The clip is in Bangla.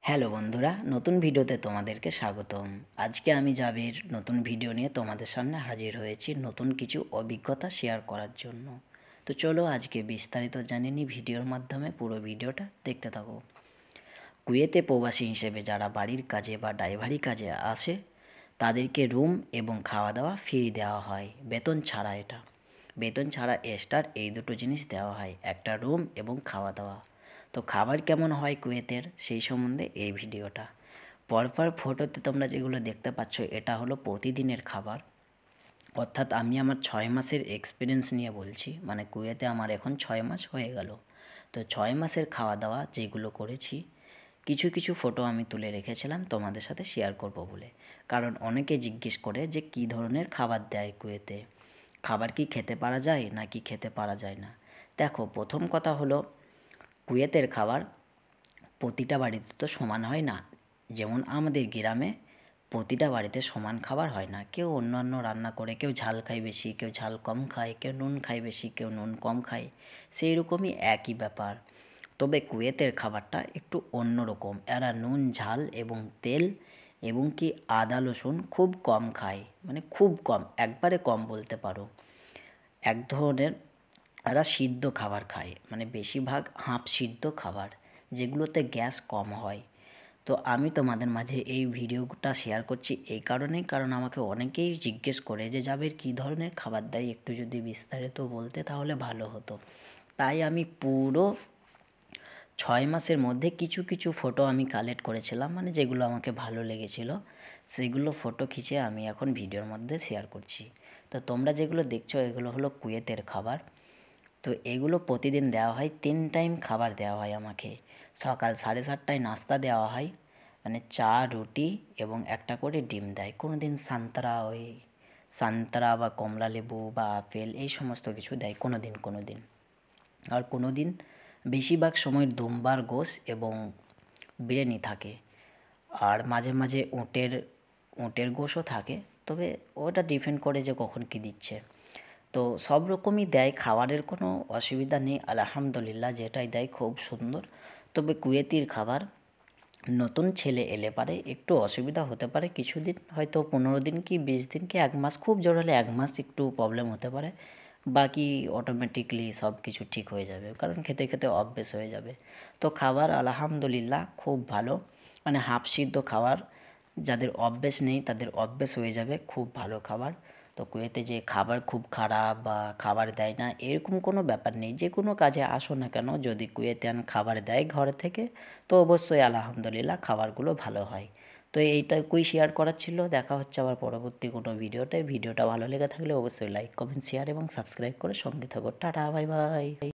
হ্যালো বন্ধুরা, নতুন ভিডিওতে তোমাদেরকে স্বাগতম। আজকে আমি জাবির নতুন ভিডিও নিয়ে তোমাদের সামনে হাজির হয়েছি নতুন কিছু অভিজ্ঞতা শেয়ার করার জন্য। তো চলো আজকে বিস্তারিত জানিয়ে নিই ভিডিওর মাধ্যমে, পুরো ভিডিওটা দেখতে থাকো। কুয়েতে প্রবাসী হিসেবে যারা বাড়ির কাজে বা ড্রাইভারি কাজে আসে তাদেরকে রুম এবং খাওয়া দাওয়া ফ্রি দেওয়া হয়, বেতন ছাড়া। এটা বেতন ছাড়া এক্সট্রা এই দুটো জিনিস দেওয়া হয়, একটা রুম এবং খাওয়া দাওয়া। তো খাবার কেমন হয় কুয়েতের সেই সম্বন্ধে এই ভিডিওটা। পরপর ফটোতে তোমরা যেগুলো দেখতে পাচ্ছ এটা হলো প্রতিদিনের খাবার, অর্থাৎ আমি আমার 6 মাসের এক্সপিরিয়েন্স নিয়ে বলছি, মানে কুয়েতে আমার এখন 6 মাস হয়ে গেল। তো 6 মাসের খাওয়া দাওয়া যেগুলো করেছি, কিছু কিছু ফটো আমি তুলে রেখেছিলাম তোমাদের সাথে শেয়ার করব বলে। কারণ অনেকে জিজ্ঞেস করে যে কী ধরনের খাবার দেয় কুয়েতে, খাবার কি খেতে পারা যায় নাকি খেতে পারা যায় না। দেখো, প্রথম কথা হলো কুয়েতের খাবার প্রতিটা বাড়িতে তো সমান হয় না। যেমন আমাদের গ্রামে প্রতিটা বাড়িতে সমান খাবার হয় না, কেউ অন্যান্য রান্না করে, কেউ ঝাল খায় বেশি, কেউ ঝাল কম খায়, কেউ নুন খায় বেশি, কেউ নুন কম খায়, সেই রকমই একই ব্যাপার। তবে কুয়েতের খাবারটা একটু অন্যরকম, এরা নুন ঝাল এবং তেল এবং কি আদা রসুন খুব কম খায়, মানে খুব কম, একবারে কম বলতে পারো। এক ধরনের এরা সিদ্ধ খাবার খায়, মানে বেশিরভাগ হাঁপ সিদ্ধ খাবার, যেগুলোতে গ্যাস কম হয়। তো আমি তোমাদের মাঝে এই ভিডিওটা শেয়ার করছি এই কারণেই, কারণ আমাকে অনেকেই জিজ্ঞেস করে যে জাবের কী ধরনের খাবার দেয়, একটু যদি বিস্তারিত বলতে তাহলে ভালো হতো। তাই আমি পুরো 6 মাসের মধ্যে কিছু কিছু ফটো আমি কালেক্ট করেছিলাম, মানে যেগুলো আমাকে ভালো লেগেছিলো সেগুলো ফটো খিচে আমি এখন ভিডিওর মধ্যে শেয়ার করছি। তো তোমরা যেগুলো দেখছো এগুলো হলো কুয়েতের খাবার। তো এগুলো প্রতিদিন দেওয়া হয়, 3 টাইম খাবার দেওয়া হয় আমাকে। সকাল 7:30টায় নাস্তা দেওয়া হয়, মানে চা রুটি এবং একটা করে ডিম দেয়। কোনো দিন সান্তরা বা কমলা লেবু বা আপেল এই সমস্ত কিছু দেয় কোনো দিন কোনো দিন। আর কোনো দিন বেশিরভাগ সময় দুম্বার গোশ এবং বিরিয়ানি থাকে। আর মাঝে মাঝে উটের গোশও থাকে, তবে ওটা ডিপেন্ড করে যে কখন কী দিচ্ছে। তো সব রকমই দেয়, খাবারের কোনো অসুবিধা নেই আলহামদুলিল্লাহ, যেটাই দেয় খুব সুন্দর। তবে কুয়েতির খাবার নতুন ছেলে এলে পারে একটু অসুবিধা হতে পারে কিছুদিন, হয়তো 15 দিন কি 20 দিন কি 1 মাস, খুব জোর হলে 1 মাস একটু প্রবলেম হতে পারে। বাকি অটোমেটিকলি সব কিছু ঠিক হয়ে যাবে, কারণ খেতে খেতে অভ্যেস হয়ে যাবে। তো খাবার আলহামদুলিল্লাহ খুব ভালো, মানে হাফ সিদ্ধ খাবার, যাদের অভ্যেস নেই তাদের অভ্যেস হয়ে যাবে, খুব ভালো খাবার। তো কুয়েতে যে খাবার খুব খারাপ বা খাবার দেয় না এরকম কোনো ব্যাপার নেই। যে কোনো কাজে আসো না কেন, যদি কুয়েতিয়ান খাবার দেয় ঘর থেকে তো অবশ্যই আলহামদুলিল্লাহ খাবারগুলো ভালো হয়। তো এইটুকুই শেয়ার করার ছিল। দেখা হচ্ছে আবার পরবর্তী কোনো ভিডিওটা ভালো লেগে থাকলে অবশ্যই লাইক কমেন্ট শেয়ার এবং সাবস্ক্রাইব করে সঙ্গে থাকো। Tata, bye bye.